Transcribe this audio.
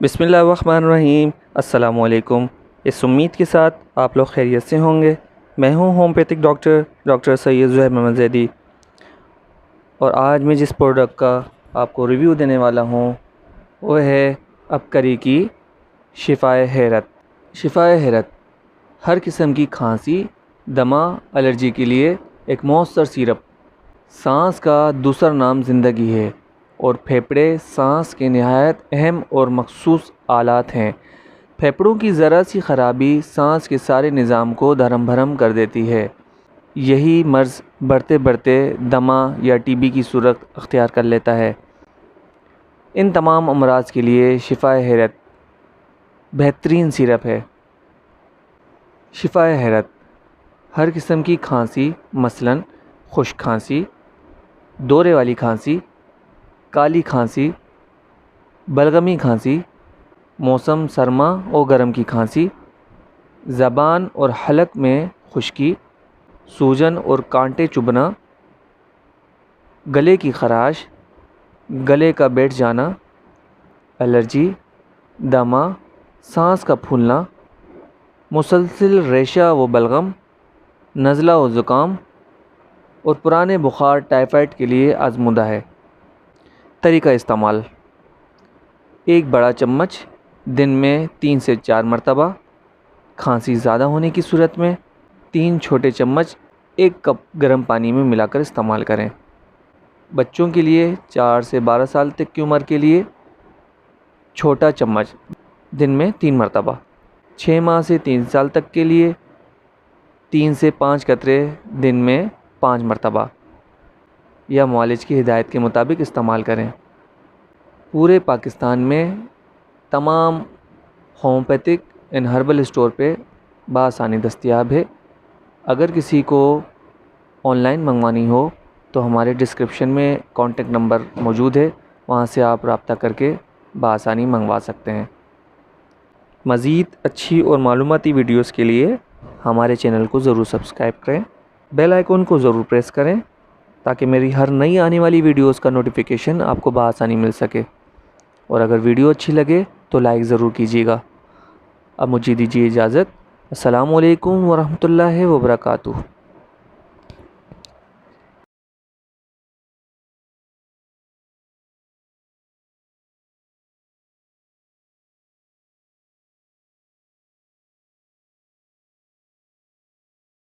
बिस्मिल्लाहिर्रहमानिर्रहीम। अस्सलाम वालेकुम। इस उम्मीद के साथ आप लोग खैरियत से होंगे। मैं हूं होम्योपैथिक डॉक्टर सैयद ज़ुहैब महमद ज़ैदी, और आज मैं जिस प्रोडक्ट का आपको रिव्यू देने वाला हूं वो है अपकरी की शिफ़ाए हैरत। शिफ़ाए हैरत हर किस्म की खांसी, दमा, एलर्जी के लिए एक मौसर सिरप। सांस का दूसरा नाम ज़िंदगी है और फेफड़े सांस के नहायत अहम और मखसूस आलात हैं। फेफड़ों की ज़रा सी ख़राबी सांस के सारे निज़ाम को धर्म भरम कर देती है। यही मर्ज़ बढ़ते बढ़ते दमा या टीबी की सूरत अख्तियार कर लेता है। इन तमाम अमराज के लिए शिफ़ाए हैरत बेहतरीन सिरप है। शिफ़ाए हैरत हर किस्म की खांसी, मसलन खुश्क खांसी, दौरे वाली खांसी, काली खांसी, बलगमी खांसी, मौसम सरमा और गर्म की खांसी, ज़बान और हलक में खुश्की, सूजन और कांटे चुभना, गले की खराश, गले का बैठ जाना, एलर्जी, दमा, सांस का फूलना, मुसलसिल रेशा व बलगम, नज़ला व ज़ुकाम और पुराने बुखार टाइफाइड के लिए आज़मूदा है। तरीका इस्तेमाल: एक बड़ा चम्मच दिन में 3 से 4 मरतबा। खांसी ज़्यादा होने की सूरत में 3 छोटे चम्मच 1 कप गर्म पानी में मिलाकर इस्तेमाल करें। बच्चों के लिए 4 से 12 साल तक की उम्र के लिए छोटा चम्मच दिन में 3 मरतबा। 6 माह से 3 साल तक के लिए 3 से 5 कतरे दिन में 5 मरतबा, या मुआलिज की हिदायत के मुताबिक इस्तेमाल करें। पूरे पाकिस्तान में तमाम होम्योपैथिक एंड हर्बल स्टोर पे बआसानी दस्तयाब है। अगर किसी को ऑनलाइन मंगवानी हो तो हमारे डिस्क्रिप्शन में कॉन्टेक्ट नंबर मौजूद है, वहाँ से आप रब्ता करके बआसानी मंगवा सकते हैं। मज़ीद अच्छी और मालूमाती वीडियोस के लिए हमारे चैनल को ज़रूर सब्सक्राइब करें, बेल आइकन को ज़रूर प्रेस करें ताकि मेरी हर नई आने वाली वीडियोस का नोटिफिकेशन आपको बआसानी मिल सके। और अगर वीडियो अच्छी लगे तो लाइक ज़रूर कीजिएगा। अब मुझे दीजिए इजाज़त। अस्सलामु अलैकुम वरहमतुल्लाहि वबरकातुहू।